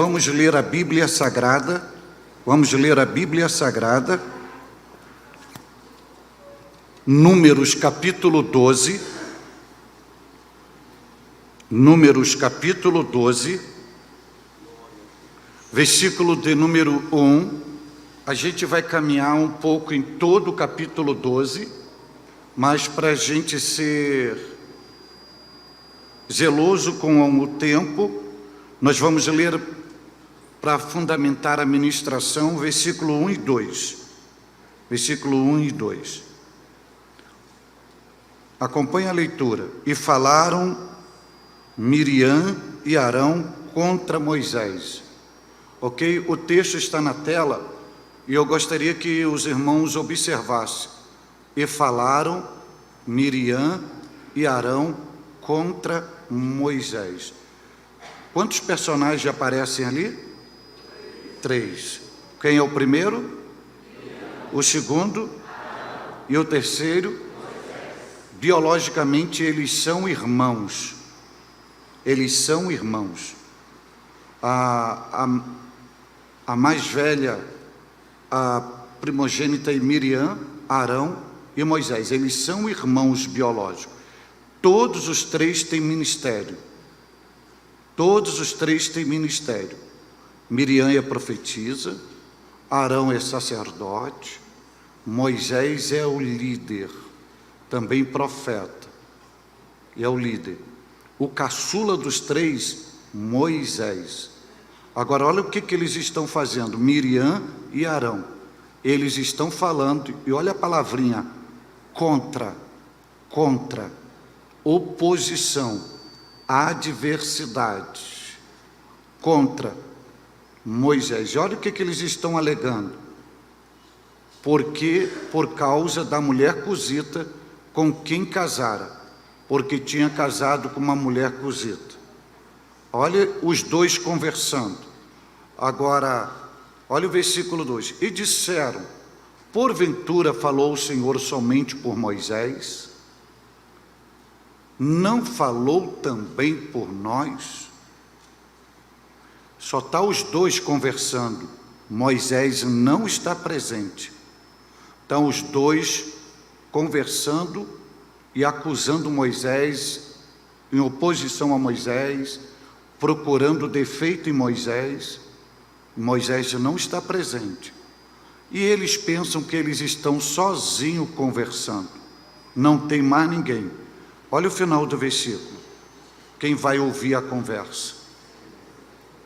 vamos ler a Bíblia Sagrada. Vamos ler a Bíblia Sagrada. Números capítulo 12. Números capítulo 12. Versículo de número 1. A gente vai caminhar um pouco em todo o capítulo 12, mas para a gente ser zeloso com o tempo, nós vamos ler, para fundamentar a ministração, versículo 1 e 2. Versículo 1 e 2. Acompanhe a leitura. E falaram Miriam e Arão contra Moisés. Ok? O texto está na tela e eu gostaria que os irmãos observassem. E falaram Miriam e Arão contra Moisés. Quantos personagens aparecem ali? 3. Quem é o primeiro? O segundo? E o terceiro? Biologicamente eles são irmãos. Eles são irmãos. A mais velha, a primogênita, é Miriam, Arão e Moisés. Eles são irmãos biológicos. Todos os 3 têm ministério. Todos os 3 têm ministério. Miriam é profetisa, Arão é sacerdote, Moisés é o líder, também profeta, e é o líder. O caçula dos 3, Moisés. Agora olha o que eles estão fazendo, Miriam e Arão. Eles estão falando, e olha a palavrinha, contra, oposição, adversidade, contra Moisés. Olha o que eles estão alegando. Porque por causa da mulher cusita com quem casara, porque tinha casado com uma mulher cusita. Olha os 2 conversando. Agora, olha o versículo 2. E disseram: porventura falou o Senhor somente por Moisés? Não falou também por nós? Só está os 2 conversando. Moisés não está presente. Estão os 2 conversando e acusando Moisés, em oposição a Moisés, procurando defeito em Moisés. Moisés não está presente. E eles pensam que eles estão sozinhos conversando. Não tem mais ninguém. Olha o final do versículo. Quem vai ouvir a conversa?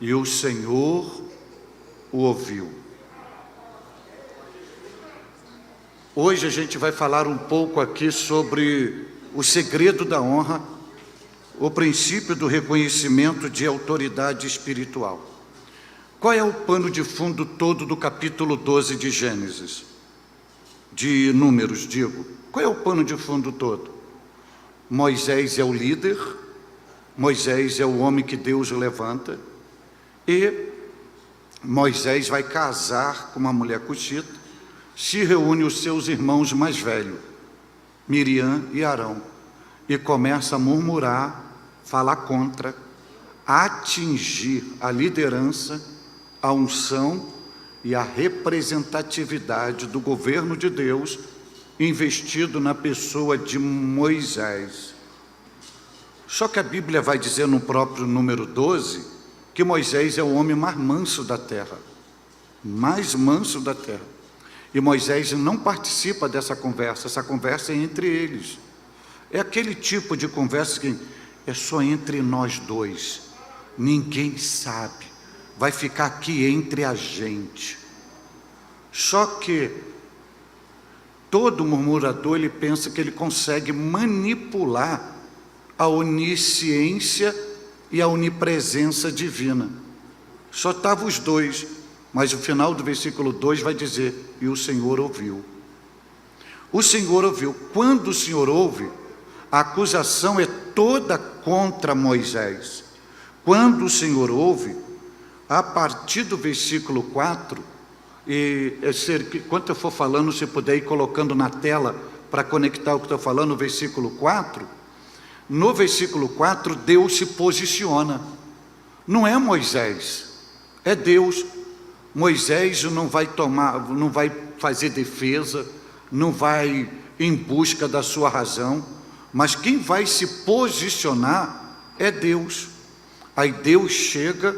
E o Senhor o ouviu. Hoje a gente vai falar um pouco aqui sobre o segredo da honra, o princípio do reconhecimento de autoridade espiritual. Qual é o pano de fundo todo do capítulo 12 de Gênesis? De Números, digo. Qual é o pano de fundo todo? Moisés é o líder, Moisés é o homem que Deus levanta, e Moisés vai casar com uma mulher cusita, se reúne os seus irmãos mais velhos, Miriam e Arão, e começa a murmurar, falar contra, atingir a liderança, a unção e a representatividade do governo de Deus investido na pessoa de Moisés. Só que a Bíblia vai dizer no próprio número 12 que Moisés é o homem mais manso da terra, mais manso da terra. E Moisés não participa dessa conversa, essa conversa é entre eles. É aquele tipo de conversa que é só entre nós 2, ninguém sabe, vai ficar aqui entre a gente. Só que todo murmurador, ele pensa que ele consegue manipular a onisciência e a onipresença divina. Só estavam os 2, mas o final do versículo 2 vai dizer: e o Senhor ouviu. O Senhor ouviu. Quando o Senhor ouve, a acusação é toda contra Moisés. Quando o Senhor ouve, a partir do versículo 4, enquanto eu for falando, se puder ir colocando na tela para conectar o que estou falando, no versículo 4, no versículo 4, Deus se posiciona. Não é Moisés, É Deus. Moisés não vai fazer defesa, não vai em busca da sua razão, mas quem vai se posicionar é Deus. Aí Deus chega,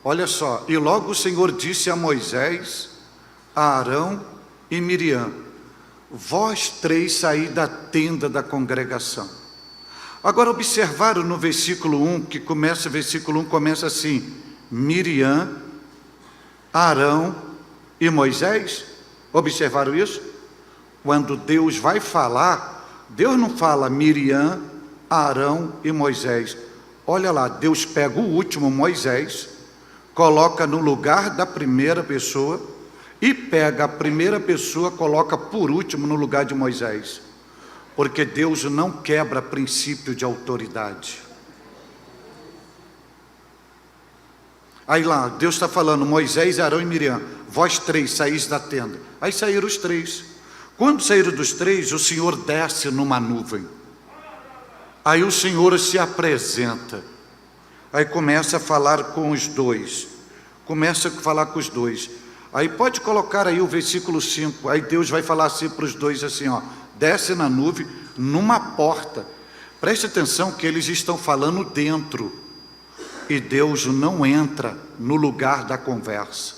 olha só, e logo o Senhor disse a Moisés, a Arão e Miriam: vós três saí da tenda da congregação. Agora observaram no versículo 1, o versículo 1 começa assim: Miriam, Arão e Moisés. Observaram isso? Quando Deus vai falar, Deus não fala Miriam, Arão e Moisés. Olha lá, Deus pega o último, Moisés, coloca no lugar da primeira pessoa, e pega a primeira pessoa, coloca por último no lugar de Moisés. Porque Deus não quebra princípio de autoridade. Aí lá, Deus está falando, Moisés, Arão e Miriam, vós três saís da tenda. Aí saíram os três. Quando saíram dos três, o Senhor desce numa nuvem. Aí o Senhor se apresenta. Aí começa a falar com os dois. Aí pode colocar aí o versículo 5. Aí Deus vai falar assim para os dois assim, ó. Desce na nuvem, numa porta. Preste atenção que eles estão falando dentro. E Deus não entra no lugar da conversa.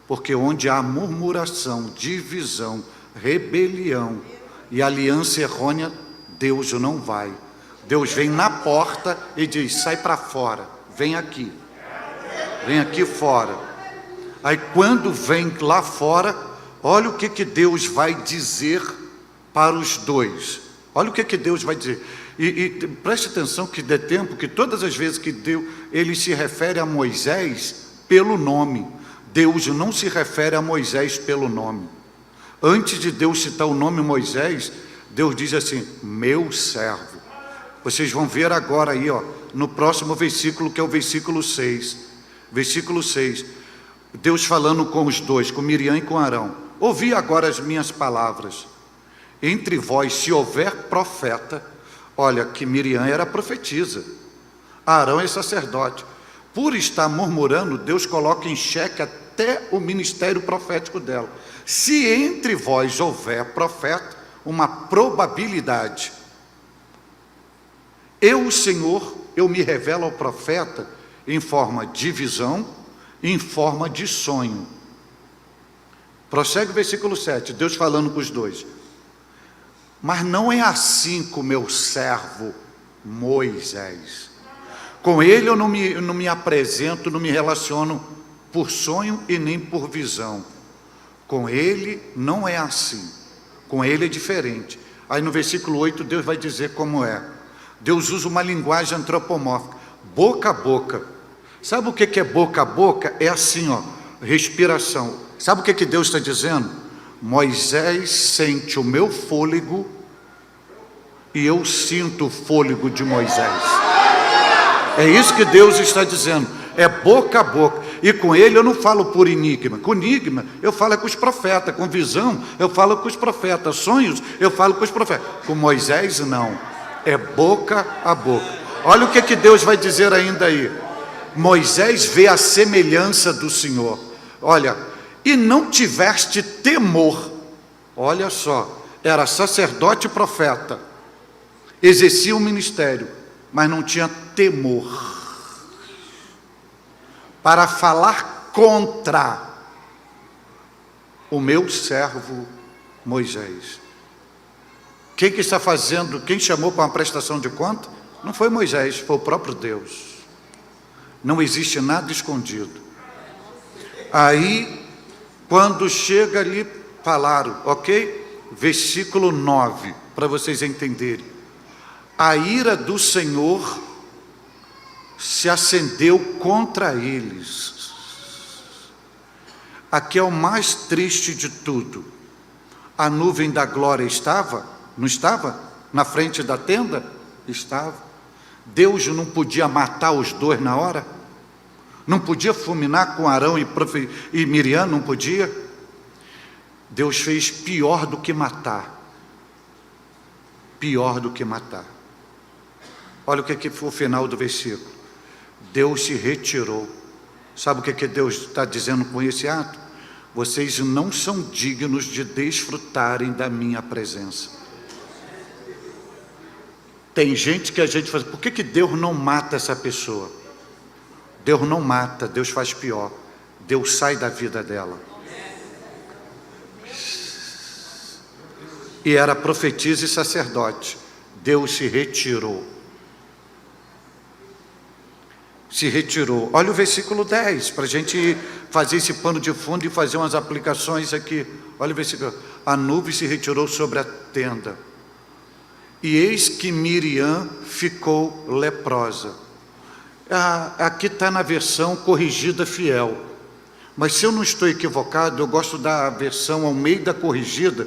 Porque onde há murmuração, divisão, rebelião e aliança errônea, Deus não vai. Deus vem na porta e diz: sai para fora, vem aqui fora. Aí quando vem lá fora, olha o que Deus vai dizer para os dois. Olha o que Deus vai dizer. E preste atenção que dê tempo, que todas as vezes que Deus, ele se refere a Moisés pelo nome. Deus não se refere a Moisés pelo nome. Antes de Deus citar o nome Moisés, Deus diz assim: meu servo. Vocês vão ver agora aí, ó, no próximo versículo, que é o versículo 6. Versículo 6. Deus falando com os dois, com Miriam e com Arão: ouvi agora as minhas palavras. Entre vós, se houver profeta, olha que Miriam era profetisa, Arão é sacerdote. Por estar murmurando, Deus coloca em xeque até o ministério profético dela. Se entre vós houver profeta, uma probabilidade, eu, o Senhor, eu me revelo ao profeta em forma de visão, em forma de sonho. Prossegue o versículo 7, Deus falando com os dois: mas não é assim com meu servo Moisés. Com ele eu não me apresento, não me relaciono por sonho e nem por visão. Com ele não é assim. Com ele é diferente. Aí no versículo 8 Deus vai dizer como é. Deus usa uma linguagem antropomórfica, boca a boca. Sabe o que é boca a boca? É assim, ó, respiração. Sabe o que Deus está dizendo? Moisés sente o meu fôlego e eu sinto o fôlego de Moisés. É isso que Deus está dizendo. É boca a boca. E com ele eu não falo por enigma. Com enigma eu falo com os profetas. Com visão eu falo com os profetas. Sonhos eu falo com os profetas. Com Moisés não. É boca a boca. Olha o que Deus vai dizer ainda aí. Moisés vê a semelhança do Senhor. Olha, e não tiveste temor. Olha só, era sacerdote e profeta, exercia o ministério, mas não tinha temor para falar contra o meu servo Moisés. Quem que está fazendo, quem chamou para uma prestação de conta? Não foi Moisés, foi o próprio Deus. Não existe nada escondido. Aí, quando chega ali, falaram, ok? Versículo 9, para vocês entenderem. A ira do Senhor se acendeu contra eles. Aqui é o mais triste de tudo. A nuvem da glória estava? Não estava? Na frente da tenda? Estava. Deus não podia matar os dois na hora? Não podia fulminar com Arão e Miriam? Não podia? Deus fez pior do que matar. Pior do que matar. Olha o que foi o final do versículo. Deus se retirou, Sabe o que Deus está dizendo com esse ato? Vocês não são dignos de desfrutarem da minha presença. Tem gente que a gente fala, por que Deus não mata essa pessoa? Deus não mata, Deus faz pior. Deus sai da vida dela. E era profetisa e sacerdote. Deus se retirou. Se retirou. Olha o versículo 10, para a gente fazer esse pano de fundo e fazer umas aplicações aqui. Olha o versículo. A nuvem se retirou sobre a tenda. E eis que Miriam ficou leprosa. Aqui está na versão corrigida fiel. Mas se eu não estou equivocado, eu gosto da versão Almeida corrigida,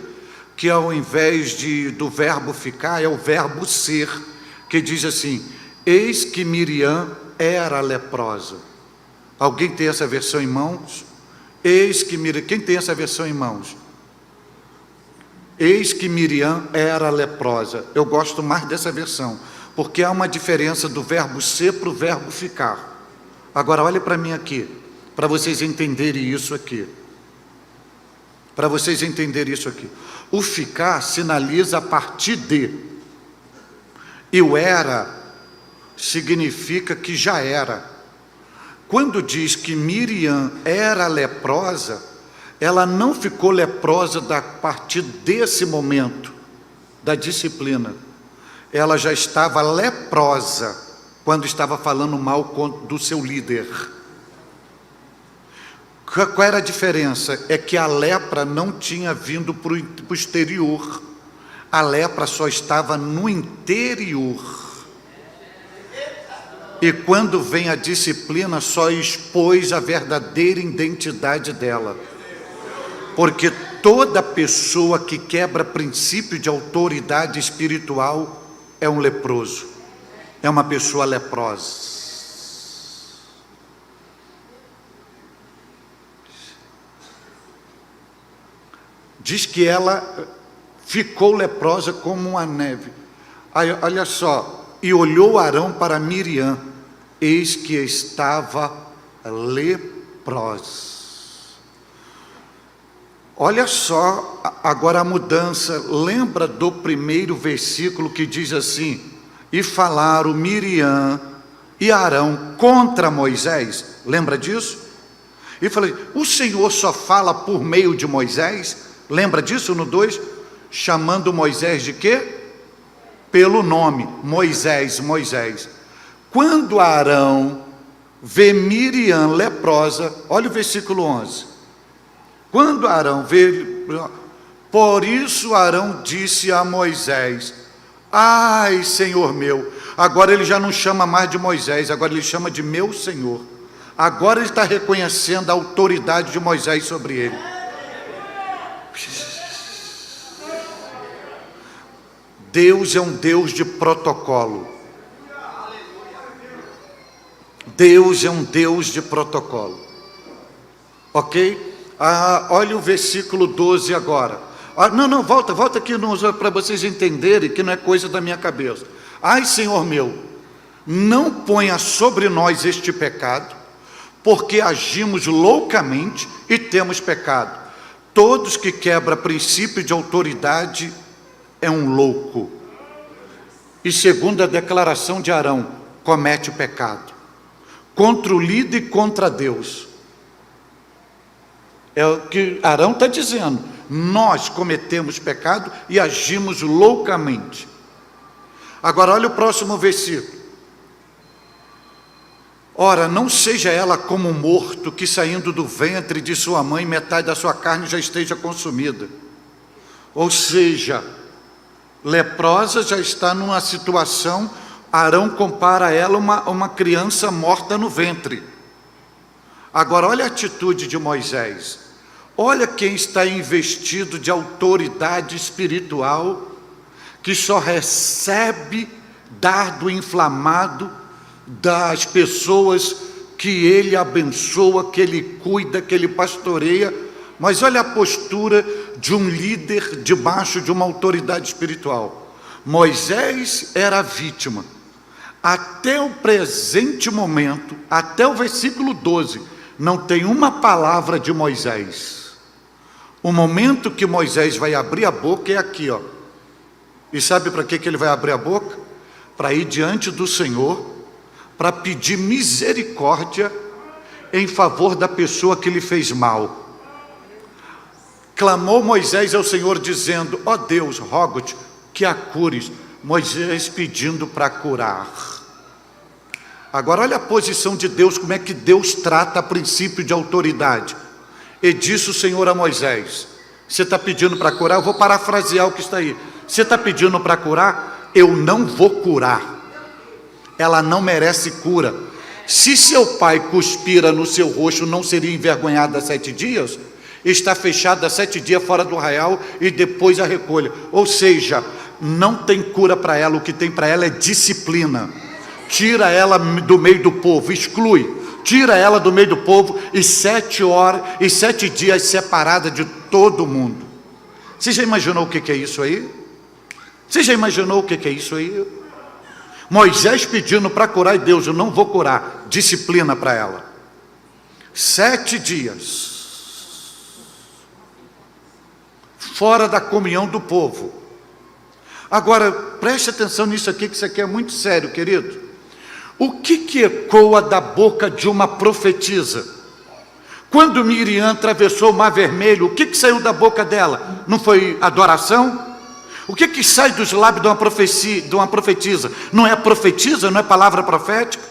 que ao invés do verbo ficar, é o verbo ser, que diz assim, eis que Miriam era leprosa. Alguém tem essa versão em mãos? Eis que Miriam, quem tem essa versão em mãos? Eis que Miriam era leprosa. Eu gosto mais dessa versão, porque há uma diferença do verbo ser para o verbo ficar. Agora olhe para mim aqui, para vocês entenderem isso aqui. Para vocês entenderem isso aqui. O ficar sinaliza a partir de. E o era significa que já era. Quando diz que Miriam era leprosa, ela não ficou leprosa a partir desse momento da disciplina. Ela já estava leprosa quando estava falando mal do seu líder. Qual era a diferença? É que a lepra não tinha vindo para o exterior. A lepra só estava no interior. E quando vem a disciplina, só expôs a verdadeira identidade dela. Porque toda pessoa que quebra princípio de autoridade espiritual é um leproso. É uma pessoa leprosa. Diz que ela ficou leprosa como a neve. Aí, olha só, e olhou Arão para Miriam, eis que estava leprosa. Olha só agora a mudança. Lembra do primeiro versículo que diz assim, e falaram Miriam e Arão contra Moisés? Lembra disso? E falei, o Senhor só fala por meio de Moisés? Lembra disso no 2? Chamando Moisés de quê? Pelo nome, Moisés, Moisés. Quando Arão vê Miriam leprosa, olha o versículo 11. Quando Arão vê, por isso Arão disse a Moisés, ai Senhor meu, agora ele já não chama mais de Moisés, agora ele chama de meu Senhor. Agora ele está reconhecendo a autoridade de Moisés sobre ele. Deus é um Deus de protocolo. Deus é um Deus de protocolo. Ok? Olha o versículo 12 agora. Não, volta aqui para vocês entenderem que não é coisa da minha cabeça. Ai, Senhor meu, não ponha sobre nós este pecado, porque agimos loucamente e temos pecado. Todos que quebram princípio de autoridade é um louco. E segundo a declaração de Arão, comete o pecado. Contra o líder e contra Deus. É o que Arão está dizendo. Nós cometemos pecado e agimos loucamente. Agora olha o próximo versículo. Ora, não seja ela como um morto que saindo do ventre de sua mãe, metade da sua carne já esteja consumida. Ou seja, leprosa já está numa situação, Arão compara ela a uma criança morta no ventre. Agora olha a atitude de Moisés. Olha quem está investido de autoridade espiritual, que só recebe dardo inflamado das pessoas que ele abençoa, que ele cuida, que ele pastoreia. Mas olha a postura de um líder debaixo de uma autoridade espiritual. Moisés era vítima. Até o presente momento, até o versículo 12, não tem uma palavra de Moisés. O momento que Moisés vai abrir a boca é aqui, ó. E sabe para que ele vai abrir a boca? Para ir diante do Senhor, para pedir misericórdia em favor da pessoa que lhe fez mal. Clamou Moisés ao Senhor dizendo: ó Deus, rogo-te que a cures. Moisés pedindo para curar. Agora olha a posição de Deus, como é que Deus trata a princípio de autoridade. E disse o Senhor a Moisés: você está pedindo para curar? Eu vou parafrasear o que está aí. Você está pedindo para curar? Eu não vou curar. Ela não merece cura. Se seu pai cuspira no seu rosto, não seria envergonhada há 7 dias? Está fechada há 7 dias fora do arraial e depois a recolha. Ou seja, não tem cura para ela, o que tem para ela é disciplina. Tira ela do meio do povo, exclui. Tira ela do meio do povo e 7 horas e 7 dias separada de todo mundo. Você já imaginou o que é isso aí? Você já imaginou o que é isso aí? Moisés pedindo para curar e Deus: eu não vou curar. Disciplina para ela. 7 dias. Fora da comunhão do povo. Agora, preste atenção nisso aqui, que isso aqui é muito sério, querido. O que ecoa da boca de uma profetisa? Quando Miriam atravessou o mar vermelho, o que saiu da boca dela? Não foi adoração? O que sai dos lábios de uma profetisa? Não é profetisa, não é palavra profética?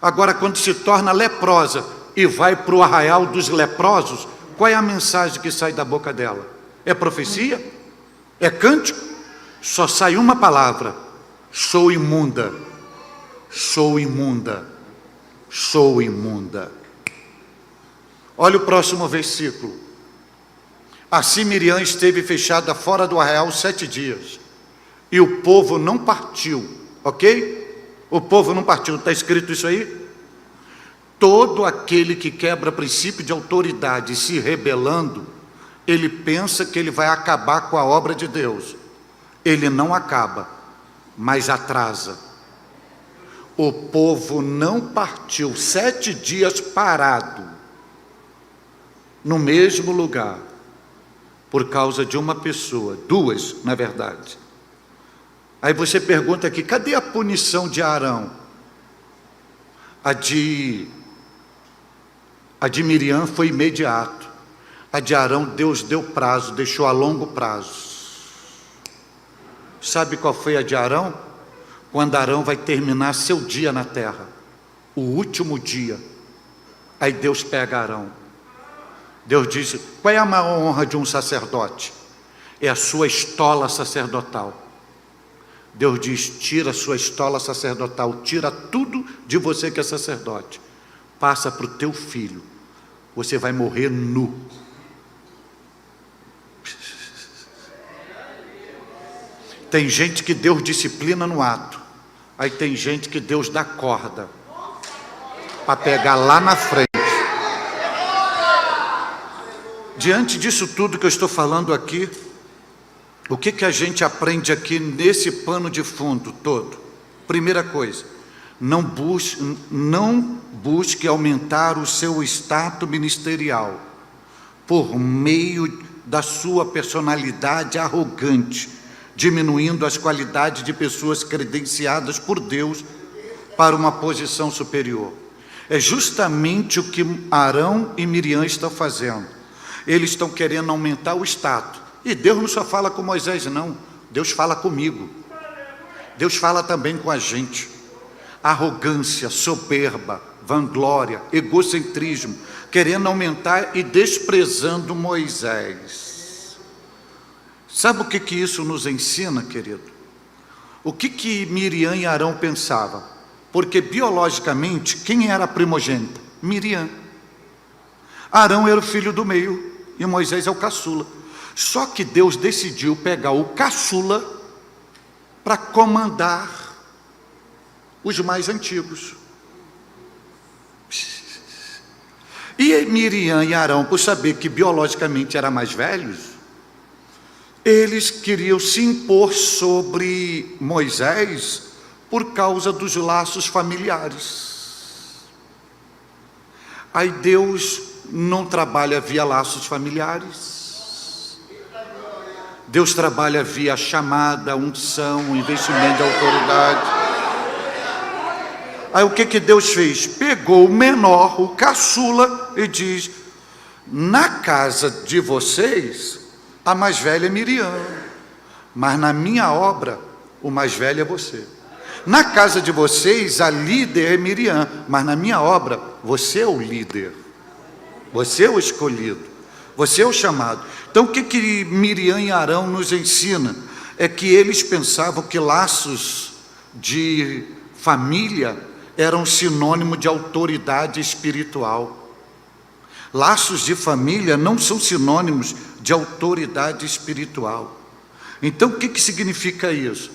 Agora, quando se torna leprosa e vai para o arraial dos leprosos, qual é a mensagem que sai da boca dela? É profecia? É cântico? Só sai uma palavra: sou imunda, sou imunda, sou imunda. Olha o próximo versículo. Assim Miriam esteve fechada fora do arraial 7 dias, e o povo não partiu, ok? O povo não partiu, está escrito isso aí? Todo aquele que quebra princípio de autoridade se rebelando, ele pensa que ele vai acabar com a obra de Deus. Ele não acaba, mas atrasa. O povo não partiu, 7 dias parado, no mesmo lugar, por causa de uma pessoa, 2 na verdade. Aí você pergunta aqui: cadê a punição de Arão? A de Miriam foi imediato. A de Arão Deus deu prazo, deixou a longo prazo. Sabe qual foi a de Arão? Quando Arão vai terminar seu dia na terra, o último dia. Aí Deus pega Arão. Deus diz: qual é a maior honra de um sacerdote? É a sua estola sacerdotal. Deus diz: tira a sua estola sacerdotal, tira tudo de você que é sacerdote, passa para o teu filho, você vai morrer nu. Tem gente que Deus disciplina no ato, aí tem gente que Deus dá corda para pegar lá na frente. Diante disso tudo que eu estou falando aqui, o que a gente aprende aqui nesse pano de fundo todo? Primeira coisa: não busque aumentar o seu status ministerial por meio da sua personalidade arrogante, diminuindo as qualidades de pessoas credenciadas por Deus para uma posição superior. É justamente o que Arão e Miriam estão fazendo. Eles estão querendo aumentar o status. E Deus não só fala com Moisés, não. Deus fala comigo. Deus fala também com a gente. Arrogância, soberba, vanglória, egocentrismo, querendo aumentar e desprezando Moisés. Sabe o que isso nos ensina, querido? O que Miriam e Arão pensavam? Porque biologicamente, quem era a primogênita? Miriam. Arão era o filho do meio e Moisés é o caçula. Só que Deus decidiu pegar o caçula para comandar os mais antigos. E Miriam e Arão, por saber que biologicamente eram mais velhos, eles queriam se impor sobre Moisés por causa dos laços familiares. Aí Deus não trabalha via laços familiares. Deus trabalha via chamada, unção, investimento de autoridade. Aí o que Deus fez? Pegou o menor, o caçula, e diz: na casa de vocês, a mais velha é Miriam, mas na minha obra, o mais velho é você. Na casa de vocês, a líder é Miriam, mas na minha obra, você é o líder. Você é o escolhido. Você é o chamado. Então, o que Miriam e Arão nos ensina? É que eles pensavam que laços de família eram sinônimo de autoridade espiritual. Laços de família não são sinônimos de autoridade espiritual. Então, o que significa isso?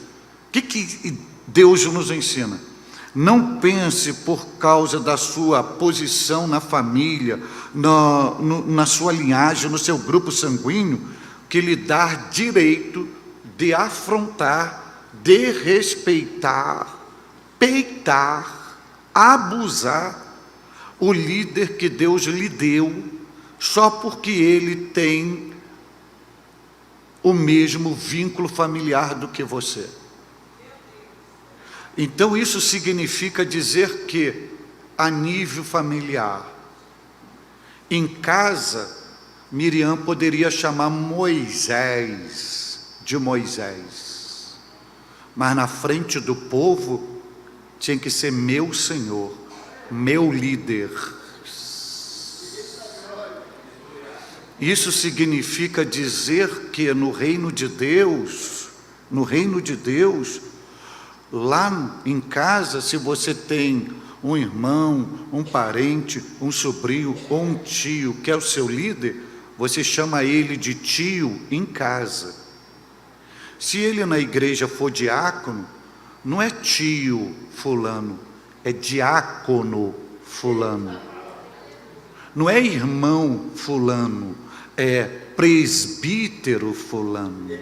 O que Deus nos ensina? Não pense por causa da sua posição na família, na sua linhagem, no seu grupo sanguíneo, que lhe dá direito de afrontar, desrespeitar, peitar, abusar o líder que Deus lhe deu, só porque ele tem o mesmo vínculo familiar do que você. Então isso significa dizer que, a nível familiar, em casa, Miriam poderia chamar Moisés de Moisés, mas na frente do povo tinha que ser meu Senhor, meu líder. Isso significa dizer que no reino de Deus, lá em casa, se você tem um irmão, um parente, um sobrinho ou um tio que é o seu líder, você chama ele de tio em casa. Se ele na igreja for diácono, não é tio fulano, é diácono fulano. Não é irmão fulano, é presbítero fulano.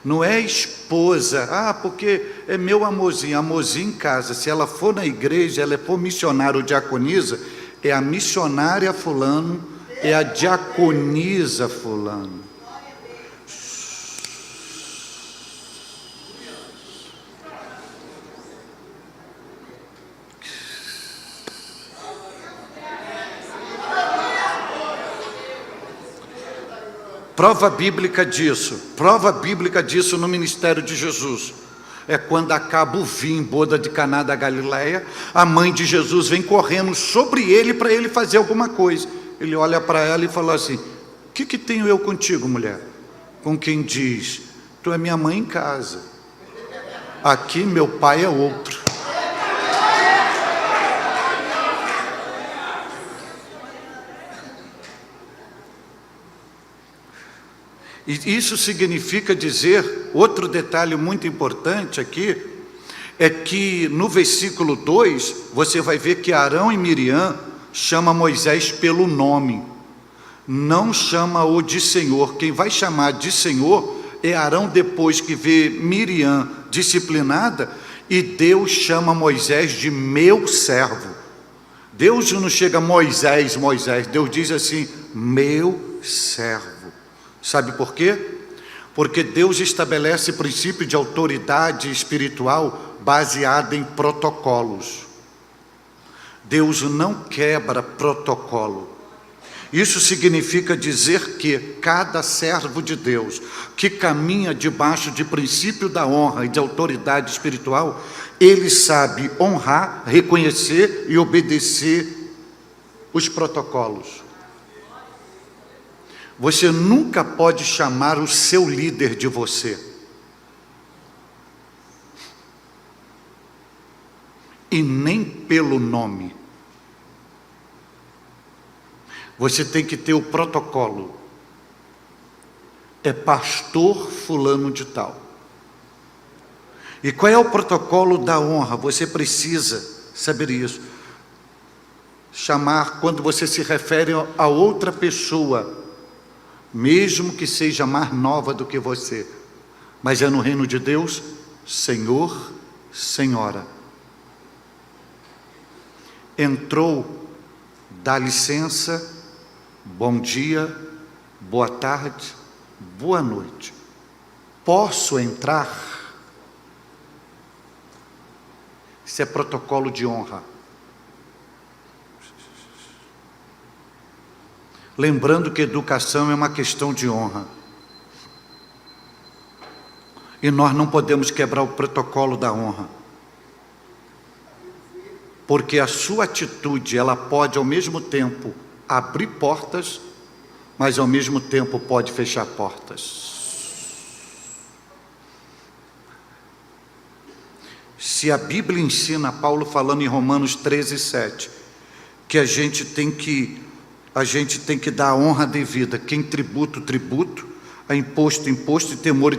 Não é esposa, porque é meu amorzinho, amorzinho em casa. Se ela for na igreja, ela for missionária ou diaconisa, é a missionária fulano, é a diaconisa fulano. Prova bíblica disso no ministério de Jesus. É quando acaba o vinho, boda de Caná da Galileia, a mãe de Jesus vem correndo sobre ele para ele fazer alguma coisa. Ele olha para ela e fala assim: o que tenho eu contigo, mulher? Com quem diz: tu é minha mãe em casa, aqui meu pai é outro. E isso significa dizer, outro detalhe muito importante aqui, é que no versículo 2, você vai ver que Arão e Miriam chama Moisés pelo nome, não chama-o de Senhor. Quem vai chamar de Senhor é Arão, depois que vê Miriam disciplinada, e Deus chama Moisés de meu servo. Deus não chega Moisés, Deus diz assim, meu servo. Sabe por quê? Porque Deus estabelece princípio de autoridade espiritual baseada em protocolos. Deus não quebra protocolo. Isso significa dizer que cada servo de Deus que caminha debaixo de princípio da honra e de autoridade espiritual, ele sabe honrar, reconhecer e obedecer os protocolos. Você nunca pode chamar o seu líder de você. E nem pelo nome. Você tem que ter o protocolo. É pastor fulano de tal. E qual é o protocolo da honra? Você precisa saber isso. Chamar, quando você se refere a outra pessoa, mesmo que seja mais nova do que você, mas é no reino de Deus, Senhor, Senhora. entrou, dá licença, bom dia, boa tarde, boa noite. Posso entrar? Isso é protocolo de honra. Lembrando que educação é uma questão de honra. E nós não podemos quebrar o protocolo da honra. Porque a sua atitude, ela pode ao mesmo tempo abrir portas, mas ao mesmo tempo pode fechar portas. Se a Bíblia ensina, Paulo falando em Romanos 13:7, que a gente tem que dar a honra devida, quem tributo, tributo, a imposto, imposto, e temor,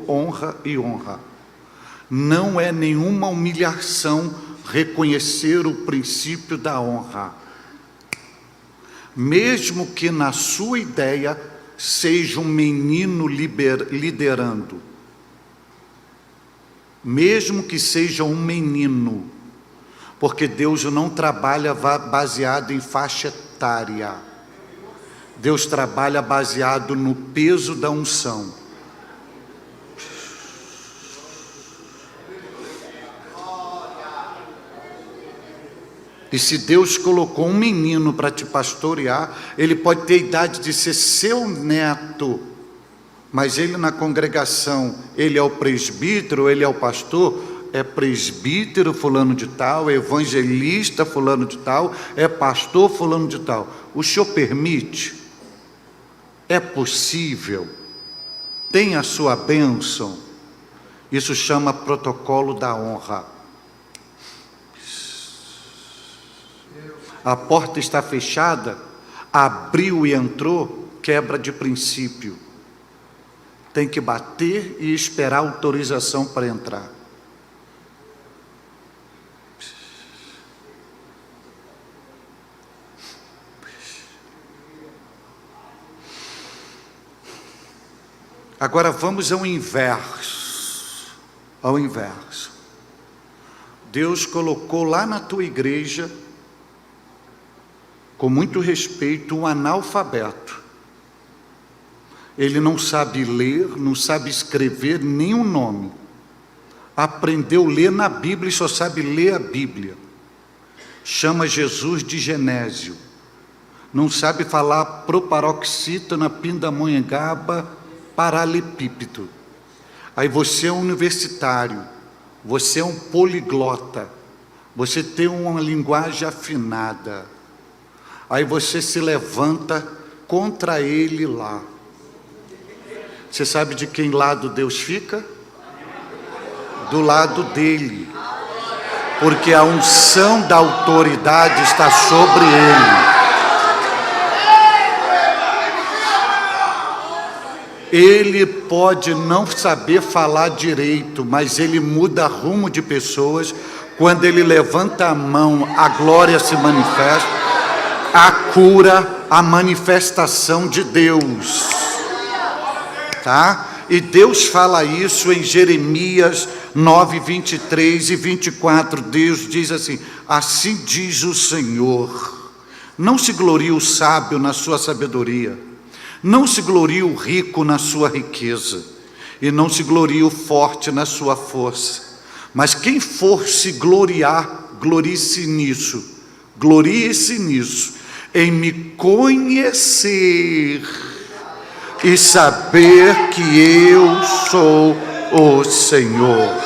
honra e honra. Não é nenhuma humilhação reconhecer o princípio da honra, mesmo que na sua ideia seja um menino liderando, mesmo que seja um menino, porque Deus não trabalha baseado em faixa etária. Deus trabalha baseado no peso da unção. E se Deus colocou um menino para te pastorear, ele pode ter a idade de ser seu neto, mas ele na congregação, ele é o presbítero, ele é o pastor, é presbítero fulano de tal, é evangelista fulano de tal, é pastor fulano de tal. O senhor permite? É possível? Tem a sua bênção? Isso chama protocolo da honra. A porta está fechada, abriu e entrou, quebra de princípio. Tem que bater e esperar autorização para entrar. Agora vamos ao inverso. Ao inverso. Deus colocou lá na tua igreja, com muito respeito, um analfabeto. Ele não sabe ler, não sabe escrever nem o nome. Aprendeu a ler na Bíblia e só sabe ler a Bíblia. Chama Jesus de Genésio. Não sabe falar proparoxítona, pindamonhangaba, paralepípedo. Aí você é um universitário, você é um poliglota, você tem uma linguagem afinada. Aí você se levanta contra ele lá. Você sabe de quem lado Deus fica? Do lado dele. Porque a unção da autoridade está sobre ele. Ele pode não saber falar direito, mas ele muda rumo de pessoas. Quando ele levanta a mão, a glória se manifesta, a cura, a manifestação de Deus. Tá? E Deus fala isso em Jeremias 9, 23 e 24. Deus diz assim: assim diz o Senhor, não se glorie o sábio na sua sabedoria, não se glorie o rico na sua riqueza, e não se glorie o forte na sua força, mas quem for se gloriar, glorie-se nisso, em me conhecer e saber que eu sou o Senhor.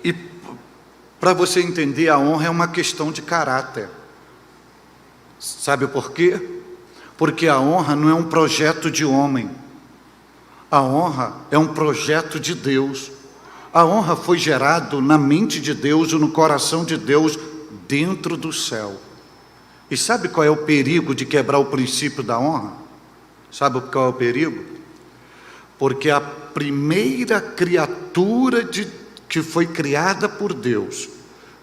E para você entender, a honra é uma questão de caráter. Sabe por quê? Porque a honra não é um projeto de homem. A honra é um projeto de Deus. A honra foi gerada na mente de Deus e no coração de Deus dentro do céu. E sabe qual é o perigo de quebrar o princípio da honra? Sabe qual é o perigo? Porque a primeira criatura que foi criada por Deus,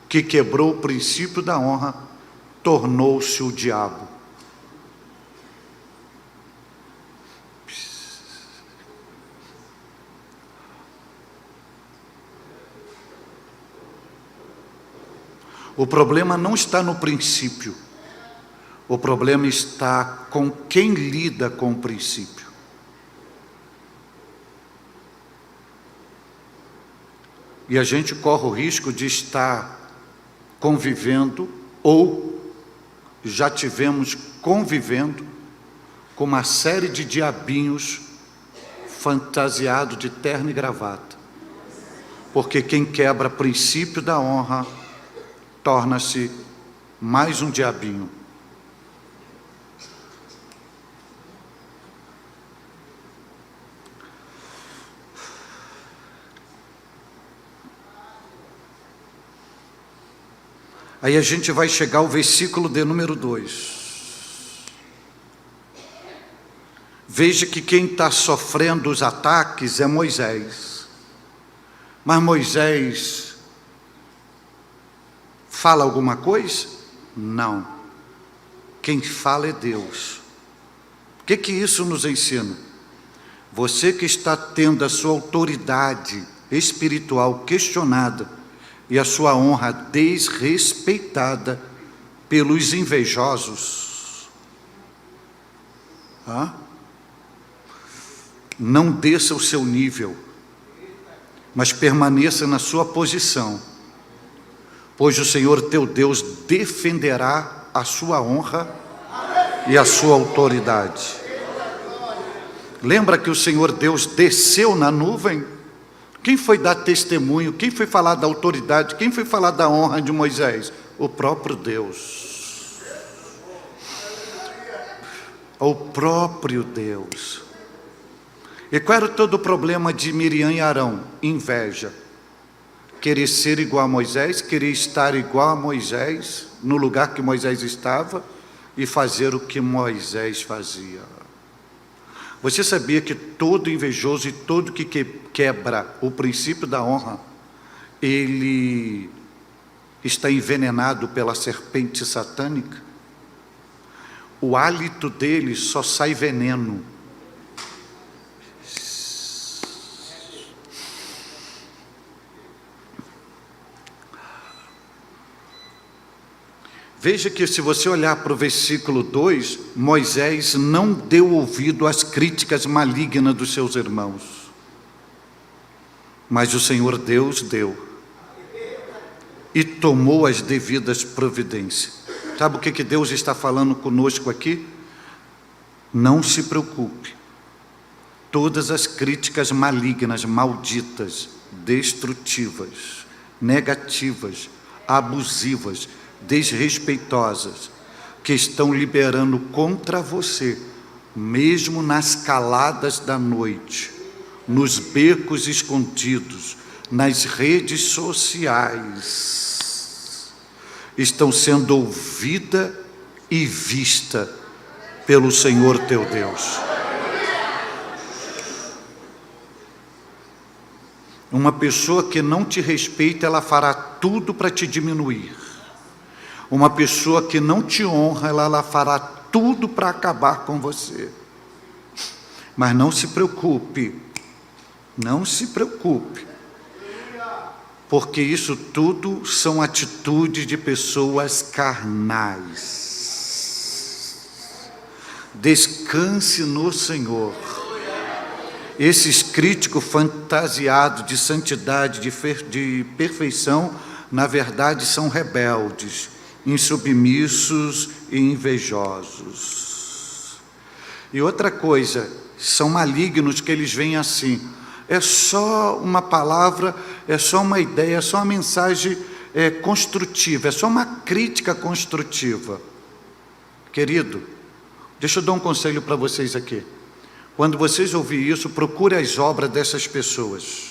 que quebrou o princípio da honra, tornou-se o diabo. O problema não está no princípio, o problema está com quem lida com o princípio. E a gente corre o risco de estar convivendo, ou já tivemos convivendo, com uma série de diabinhos fantasiados de terno e gravata. Porque quem quebra princípio da honra torna-se mais um diabinho. Aí a gente vai chegar ao versículo de número 2. Veja que quem está sofrendo os ataques é Moisés. Mas Moisés fala alguma coisa? Não. Quem fala é Deus. O que isso nos ensina? Você que está tendo a sua autoridade espiritual questionada e a sua honra desrespeitada pelos invejosos, não desça o seu nível, mas permaneça na sua posição, pois o Senhor teu Deus defenderá a sua honra e a sua autoridade. Lembra que o Senhor Deus desceu na nuvem? Quem foi dar testemunho? Quem foi falar da autoridade? Quem foi falar da honra de Moisés? O próprio Deus. O próprio Deus. E qual era todo o problema de Miriam e Arão? Inveja. Querer ser igual a Moisés, querer estar igual a Moisés, no lugar que Moisés estava, e fazer o que Moisés fazia. Você sabia que todo invejoso e todo que quebra o princípio da honra, ele está envenenado pela serpente satânica? O hálito dele só sai veneno. Veja que se você olhar para o versículo 2, Moisés não deu ouvido às críticas malignas dos seus irmãos, mas o Senhor Deus deu e tomou as devidas providências. Sabe o que Deus está falando conosco aqui? Não se preocupe, todas as críticas malignas, malditas, destrutivas, negativas, abusivas, desrespeitosas, que estão liberando contra você, mesmo nas caladas da noite, nos becos escondidos, nas redes sociais, estão sendo ouvida e vista pelo Senhor teu Deus. Uma pessoa que não te respeita, ela fará tudo para te diminuir. Uma pessoa que não te honra, ela fará tudo para acabar com você. Mas não se preocupe, porque isso tudo são atitudes de pessoas carnais. Descanse no Senhor. Esses críticos fantasiados de santidade, de perfeição, na verdade são rebeldes, insubmissos e invejosos. E outra coisa, são malignos, que eles vêm assim, é só uma palavra, é só uma ideia, é só uma mensagem construtiva, é só uma crítica construtiva. Querido, deixa eu dar um conselho para vocês aqui. Quando vocês ouvirem isso, procure as obras dessas pessoas,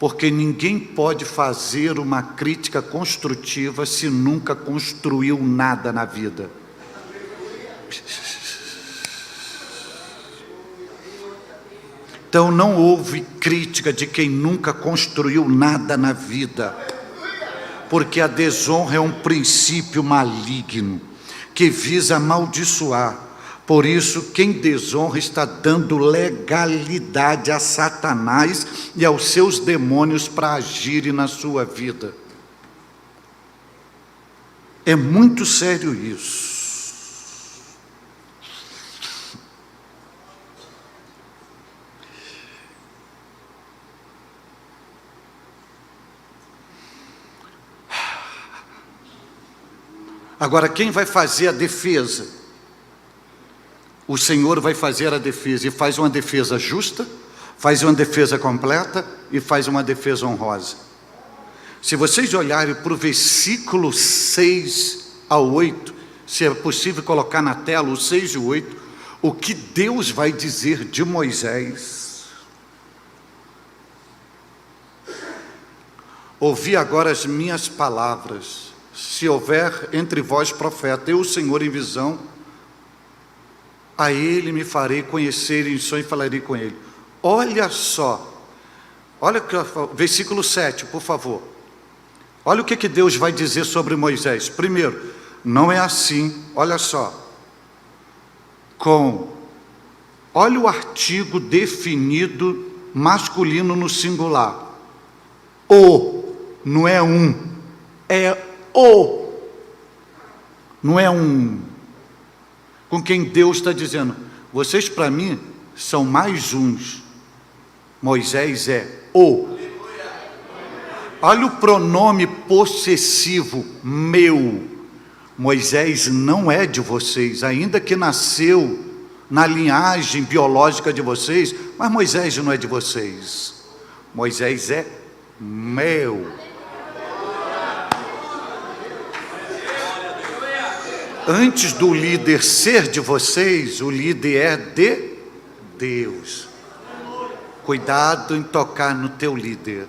porque ninguém pode fazer uma crítica construtiva se nunca construiu nada na vida. Então não houve crítica de quem nunca construiu nada na vida. porque a desonra é um princípio maligno que visa amaldiçoar. Por isso, quem desonra está dando legalidade a Satanás e aos seus demônios para agirem na sua vida. É muito sério isso. Agora, quem vai fazer a defesa? O Senhor vai fazer a defesa, e faz uma defesa justa, faz uma defesa completa e faz uma defesa honrosa. Se vocês olharem para o versículo 6 ao 8, se é possível colocar na tela o 6 e o 8, o que Deus vai dizer de Moisés. Ouvi agora as minhas palavras. Se houver entre vós profeta, eu, o Senhor, em visão, a ele me farei conhecer em sonho e falarei com ele. Olha só, olha versículo 7, por favor. Olha o que Deus vai dizer sobre Moisés. Primeiro, não é assim, olha só. Olha o artigo definido masculino no singular. Não é um, é o. Não é um. Com quem Deus está dizendo, vocês para mim são mais uns. Moisés é o. Olha o pronome possessivo, meu. Moisés não é de vocês, ainda que nasceu na linhagem biológica de vocês, mas Moisés não é de vocês. Moisés é meu. Antes do líder ser de vocês, o líder é de Deus. Cuidado em tocar no teu líder.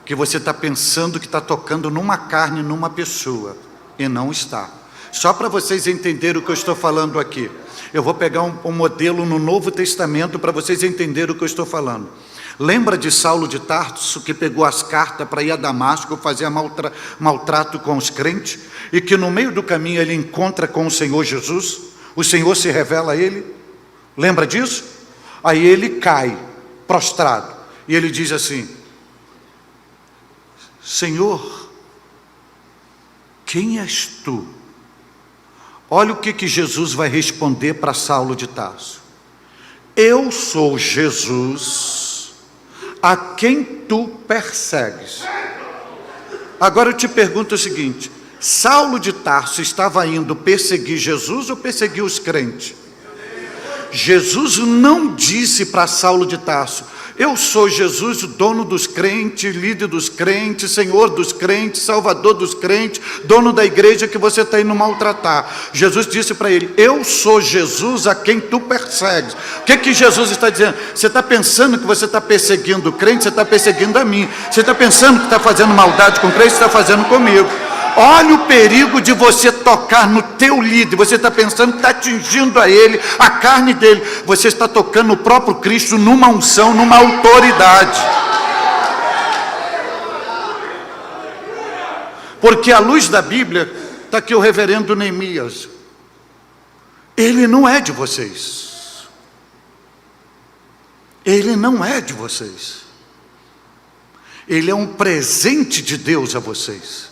Que você está pensando que está tocando numa carne, numa pessoa, e não está. Só para vocês entenderem o que eu estou falando aqui. Eu vou pegar um modelo no Novo Testamento para vocês entenderem o que eu estou falando. Lembra de Saulo de Tarso, que pegou as cartas para ir a Damasco fazer maltrato com os crentes, e que no meio do caminho ele encontra com o Senhor Jesus, o Senhor se revela a ele, lembra disso? Aí ele cai, prostrado, e ele diz assim, Senhor, quem és tu? Olha o que Jesus vai responder para Saulo de Tarso. Eu sou Jesus, a quem tu persegues. Agora eu te pergunto o seguinte, Saulo de Tarso estava indo perseguir Jesus ou perseguir os crentes? Jesus não disse para Saulo de Tarso, eu sou Jesus, o dono dos crentes, líder dos crentes, Senhor dos crentes, Salvador dos crentes, dono da igreja que você está indo maltratar. Jesus disse para ele, eu sou Jesus a quem tu persegues. O que Jesus está dizendo? Você está pensando que você está perseguindo o crente, você está perseguindo a mim. Você está pensando que está fazendo maldade com o crente, você está fazendo comigo. Olha o perigo de você tocar no teu líder. Você está pensando que está atingindo a ele, a carne dele. Você está tocando o próprio Cristo numa unção, numa autoridade. Porque à luz da Bíblia, está aqui o reverendo Neemias. Ele não é de vocês. Ele não é de vocês. Ele é um presente de Deus a vocês.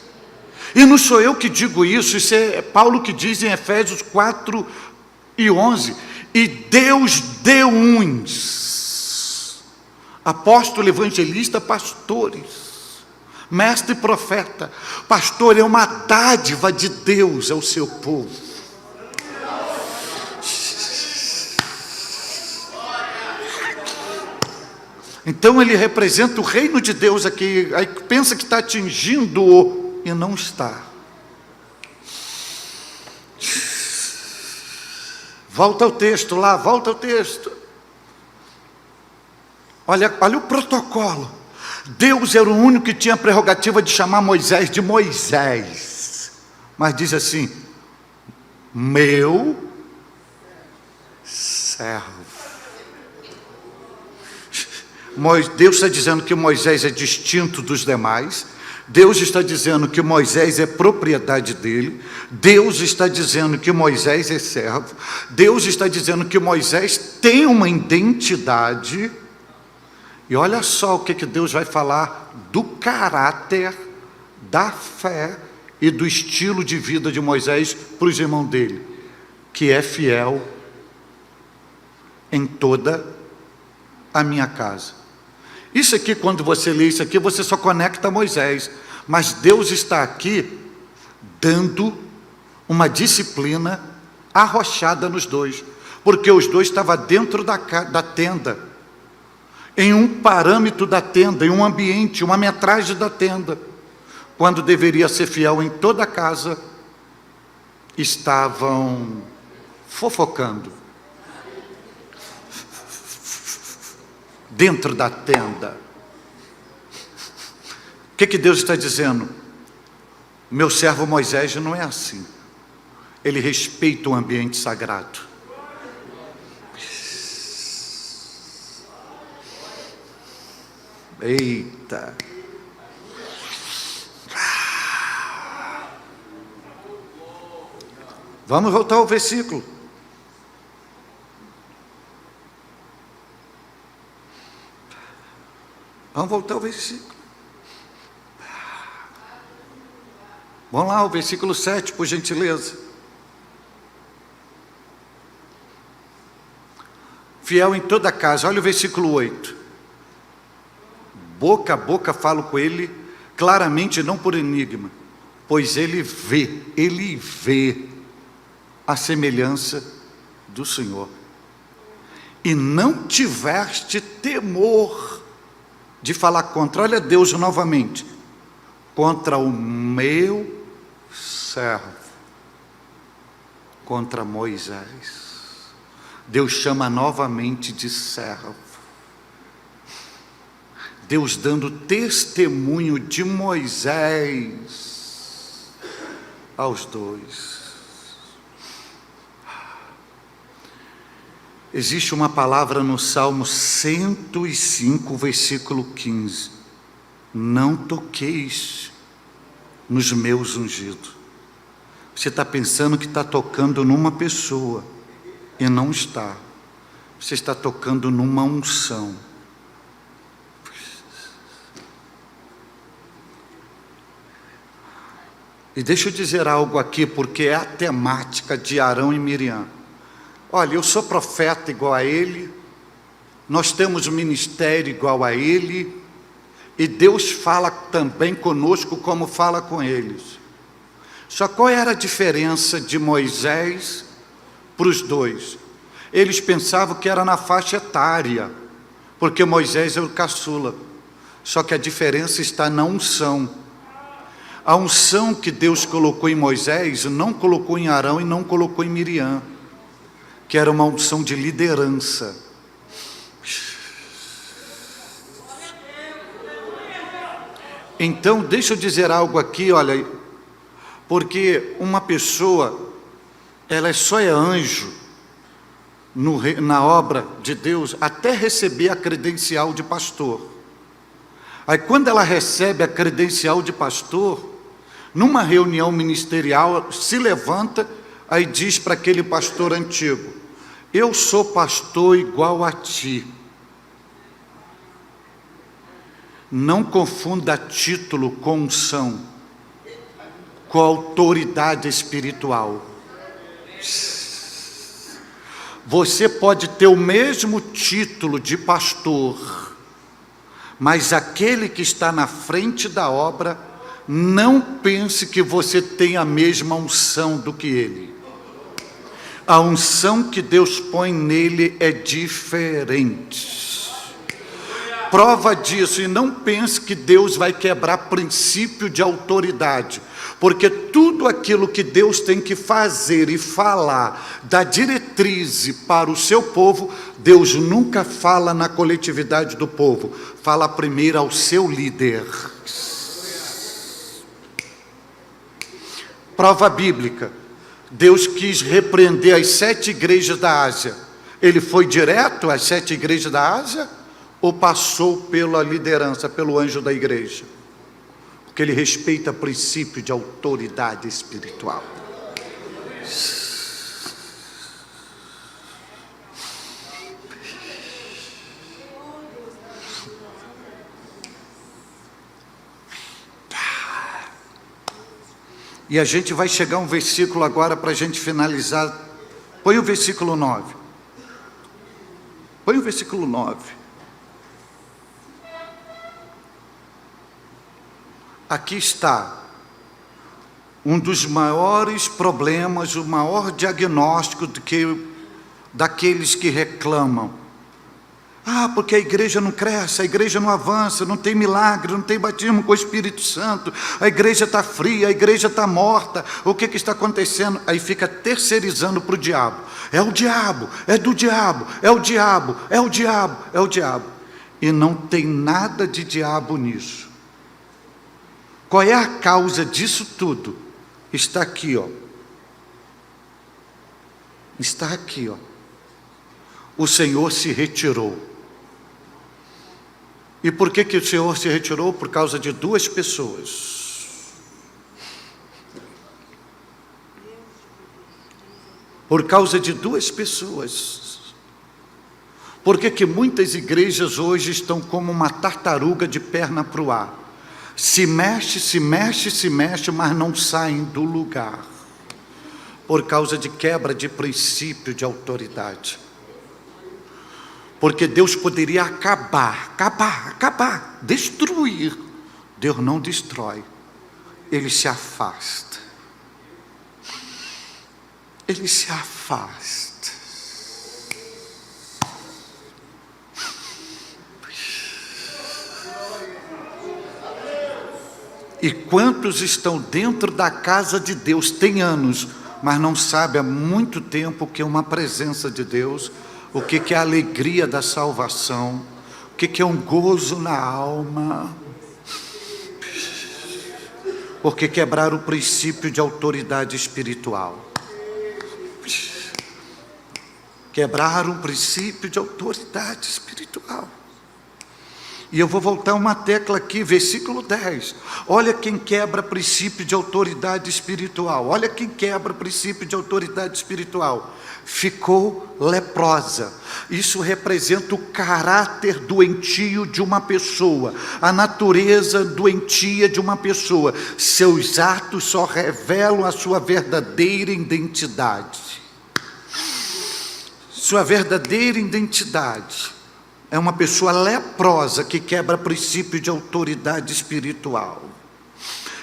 E não sou eu que digo isso é Paulo que diz em Efésios 4:11. E Deus deu uns, apóstolo, evangelista, pastores, mestre e profeta. Pastor é uma dádiva de Deus ao seu povo. Então ele representa o reino de Deus aqui. Aí pensa que está atingindo-o e não está. Volta ao texto lá, volta ao texto. Olha o protocolo. Deus era o único que tinha a prerrogativa de chamar Moisés de Moisés. Mas diz assim, meu servo. Deus está dizendo que Moisés é distinto dos demais. Deus está dizendo que Moisés é propriedade dele. Deus está dizendo que Moisés é servo. Deus está dizendo que Moisés tem uma identidade. E olha só o que Deus vai falar do caráter, da fé e do estilo de vida de Moisés para os irmãos dele, que é fiel em toda a minha casa. Isso aqui, quando você lê isso aqui, você só conecta a Moisés, mas Deus está aqui dando uma disciplina arrochada nos dois, porque os dois estavam dentro da tenda, em um parâmetro da tenda, em um ambiente, uma metragem da tenda. Quando deveria ser fiel em toda a casa, estavam fofocando dentro da tenda. O que Deus está dizendo? Meu servo Moisés não é assim. Ele respeita o ambiente sagrado. Eita! Vamos voltar ao versículo. Vamos voltar ao versículo. Vamos lá, o versículo 7, por gentileza. Fiel em toda a casa. Olha o versículo 8. Boca a boca falo com ele, claramente, não por enigma, pois ele vê a semelhança do Senhor. E não tiveste temor de falar contra, olha Deus novamente, contra o meu servo, contra Moisés. Deus chama novamente de servo. Deus dando testemunho de Moisés aos dois. Existe uma palavra no Salmo 105, versículo 15. Não toqueis nos meus ungidos. Você está pensando que está tocando numa pessoa, e não está. Você está tocando numa unção. E deixa eu dizer algo aqui, porque é a temática de Arão e Miriam. Olha, eu sou profeta igual a ele, nós temos um ministério igual a ele, e Deus fala também conosco como fala com eles. Só qual era a diferença de Moisés para os dois? Eles pensavam que era na faixa etária, porque Moisés é o caçula. Só que a diferença está na unção. A unção que Deus colocou em Moisés, não colocou em Arão e não colocou em Miriam, que era uma unção de liderança. Então, deixa eu dizer algo aqui, olha, porque uma pessoa, ela só é anjo na obra de Deus até receber a credencial de pastor. Aí quando ela recebe a credencial de pastor, numa reunião ministerial, se levanta, aí diz para aquele pastor antigo: eu sou pastor igual a ti. Não confunda título com unção, com autoridade espiritual. Você pode ter o mesmo título de pastor, mas aquele que está na frente da obra, não pense que você tem a mesma unção do que ele. A unção que Deus põe nele é diferente. Prova disso, e não pense que Deus vai quebrar princípio de autoridade, porque tudo aquilo que Deus tem que fazer e falar, da diretriz para o seu povo, Deus nunca fala na coletividade do povo, fala primeiro ao seu líder. Prova bíblica, Deus quis repreender as 7 igrejas da Ásia. Ele foi direto às 7 igrejas da Ásia ou passou pela liderança, pelo anjo da igreja? porque ele respeita o princípio de autoridade espiritual. E a gente vai chegar a um versículo agora para a gente finalizar. Põe o versículo 9. Põe o versículo 9. Aqui está um dos maiores problemas, o maior diagnóstico daqueles que reclamam. Porque a igreja não cresce, a igreja não avança, não tem milagre, não tem batismo com o Espírito Santo, a igreja está fria, a igreja está morta, o que está acontecendo? Aí fica terceirizando para o diabo. É o diabo, é do diabo, é o diabo, é o diabo, é o diabo. E não tem nada de diabo nisso. Qual é a causa disso tudo? Está aqui, ó. Está aqui, ó. O Senhor se retirou. E por que o Senhor se retirou? Por causa de duas pessoas. Por causa de duas pessoas. Por que muitas igrejas hoje estão como uma tartaruga de perna para o ar? Se mexe, se mexe, se mexe, mas não saem do lugar. Por causa de quebra de princípio de autoridade. Porque Deus poderia acabar, destruir. Deus não destrói, Ele se afasta. Ele se afasta. E quantos estão dentro da casa de Deus, tem anos, mas não sabem há muito tempo o que é uma presença de Deus, o que é a alegria da salvação, o que é um gozo na alma, porque quebraram o princípio de autoridade espiritual. Quebraram o princípio de autoridade espiritual. E eu vou voltar uma tecla aqui, versículo 10. Olha quem quebra princípio de autoridade espiritual. Olha quem quebra princípio de autoridade espiritual. Ficou leprosa. Isso representa o caráter doentio de uma pessoa, a natureza doentia de uma pessoa. Seus atos só revelam a sua verdadeira identidade. Sua verdadeira identidade. É uma pessoa leprosa que quebra princípio de autoridade espiritual.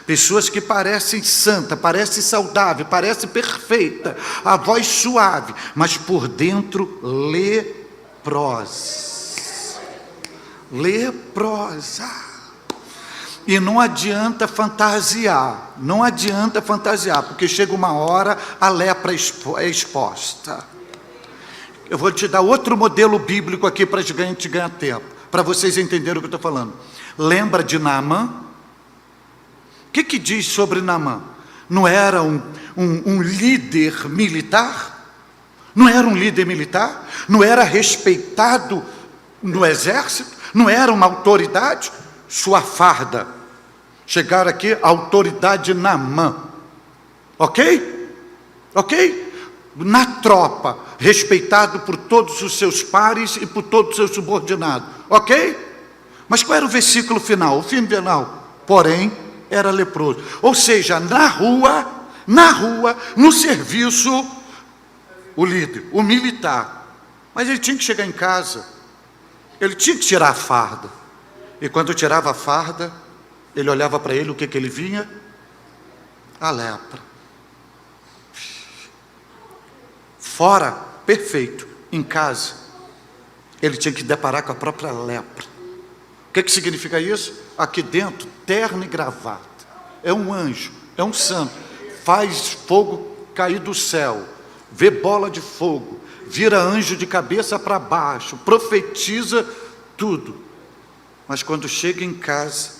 Pessoas que parecem santa, parecem saudável, parecem perfeita, a voz suave, mas por dentro leprosa. Leprosa. E não adianta fantasiar, porque chega uma hora, a lepra é exposta. Eu vou te dar outro modelo bíblico aqui para a gente ganhar tempo, para vocês entenderem o que eu estou falando. Lembra de Naamã? O que diz sobre Naamã? Não era um líder militar? Não era um líder militar? Não era respeitado no exército? Não era uma autoridade? Sua farda. Chegaram aqui, a autoridade Naamã. Ok? Ok? Na tropa, respeitado por todos os seus pares e por todos os seus subordinados, ok? Mas qual era o versículo final? O fim final, porém, era leproso. Ou seja, na rua, no serviço, o líder, o militar. Mas ele tinha que chegar em casa, ele tinha que tirar a farda. E quando tirava a farda, ele olhava para ele, o que ele vinha? A lepra. Fora, perfeito. Em casa, ele tinha que deparar com a própria lepra. O que significa isso? Aqui dentro, terno e gravata. É um anjo, é um santo. Faz fogo cair do céu, vê bola de fogo, vira anjo de cabeça para baixo, profetiza tudo. Mas quando chega em casa,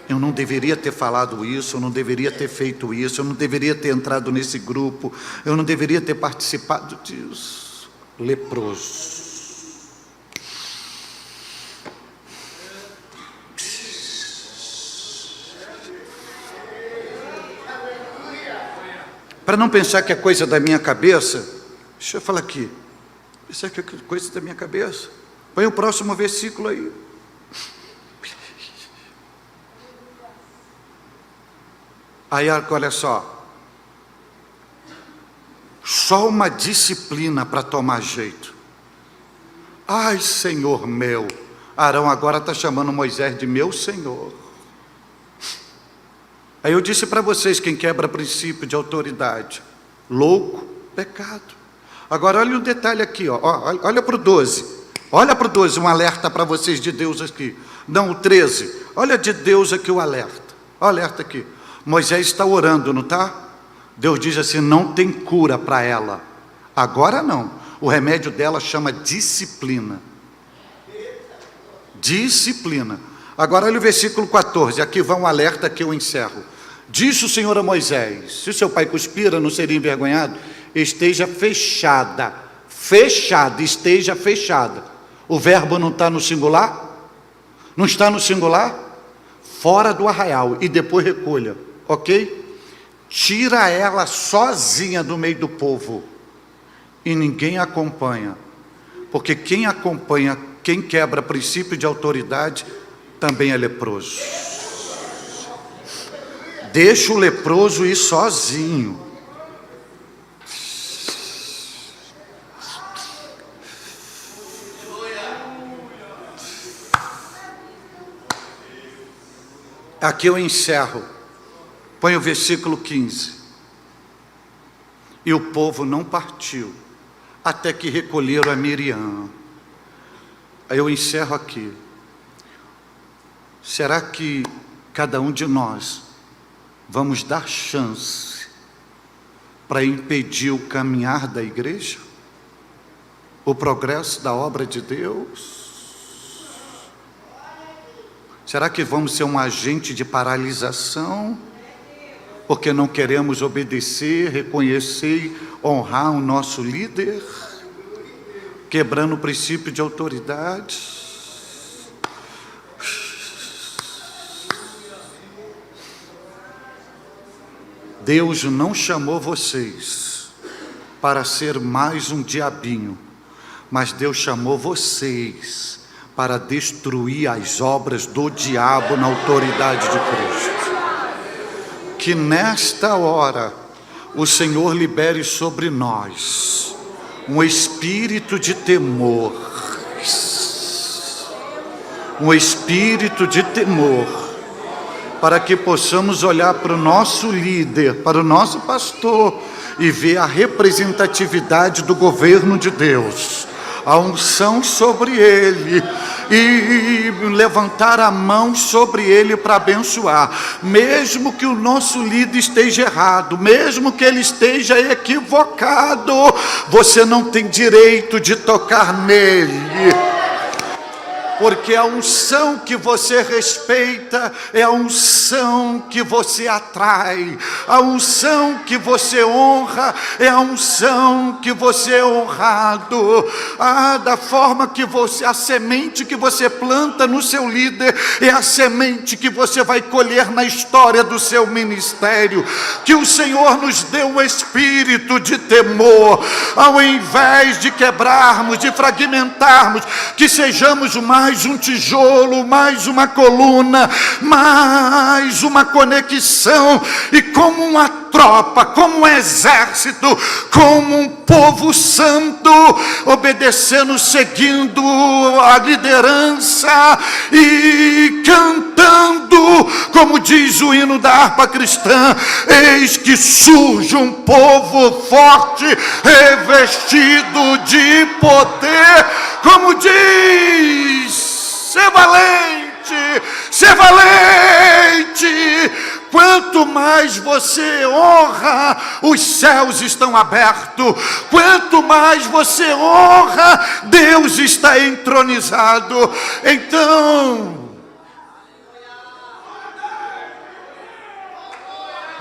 eu não deveria ter falado isso, eu não deveria ter feito isso, eu não deveria ter entrado nesse grupo, eu não deveria ter participado disso. Leproso. para não pensar que é coisa da minha cabeça, deixa eu falar aqui, isso aqui é coisa da minha cabeça. Põe o próximo versículo aí. Aí, olha só uma disciplina para tomar jeito. Ai, Senhor meu, Arão agora está chamando Moisés de meu Senhor. Aí eu disse para vocês, quem quebra princípio de autoridade, louco, pecado. Agora olha o detalhe aqui, ó, olha para o 12, um alerta para vocês de Deus aqui. Não, o 13, olha de Deus aqui o alerta aqui. Moisés está orando, não está? Deus diz assim, não tem cura para ela, agora não, o remédio dela chama disciplina. Agora olha o versículo 14, aqui vai um alerta que eu encerro. Disse o Senhor a Moisés, se seu pai cuspira, não seria envergonhado? Esteja fechada, esteja fechada. O verbo não está no singular? Não está no singular? Fora do arraial e depois recolha, ok? Tira ela sozinha do meio do povo e ninguém acompanha, porque quem acompanha, quem quebra princípio de autoridade, também é leproso. Deixa o leproso ir sozinho. Aqui eu encerro. Põe o versículo 15. E o povo não partiu, até que recolheram a Miriam. Aí eu encerro aqui. Será que cada um de nós vamos dar chance para impedir o caminhar da igreja? O progresso da obra de Deus? Será que vamos ser um agente de paralisação? Porque não queremos obedecer, reconhecer e honrar o nosso líder? Quebrando o princípio de autoridade? Deus não chamou vocês para ser mais um diabinho, mas Deus chamou vocês para destruir as obras do diabo na autoridade de Cristo. Que nesta hora o Senhor libere sobre nós um espírito de temor, para que possamos olhar para o nosso líder, para o nosso pastor e ver a representatividade do governo de Deus, a unção sobre ele e levantar a mão sobre ele para abençoar, mesmo que o nosso líder esteja errado, mesmo que ele esteja equivocado, você não tem direito de tocar nele, porque a unção que você respeita é a unção que você atrai, a unção que você honra é a unção que você é honrado. Da forma que você, a semente que você planta no seu líder é a semente que você vai colher na história do seu ministério. Que o Senhor nos dê um espírito de temor, ao invés de quebrarmos, de fragmentarmos, que sejamos mais um tijolo, mais uma coluna, mais uma conexão, e como uma tropa, como um exército, como um povo santo, obedecendo, seguindo a liderança e cantando, como diz o hino da harpa cristã: eis que surge um povo forte, revestido de poder, como diz, ser valente, ser valente. Quanto mais você honra, os céus estão abertos. Quanto mais você honra, Deus está entronizado. Então,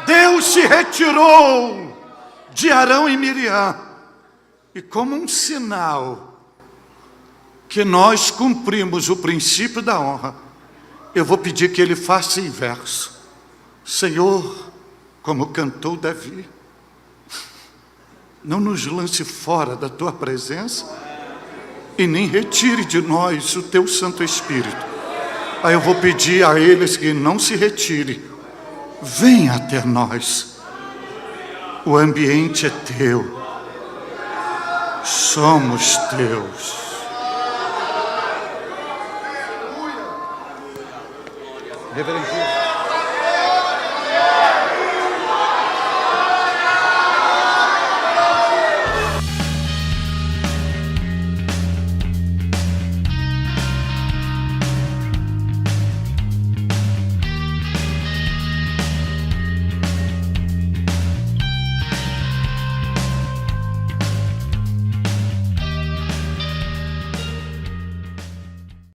Deus se retirou de Arão e Miriam, e como um sinal que nós cumprimos o princípio da honra, eu vou pedir que ele faça o inverso. Senhor, como cantou Davi, não nos lance fora da tua presença e nem retire de nós o teu Santo Espírito. Aí eu vou pedir a eles que não se retire, venha até nós. O ambiente é teu, somos teus. Reverendo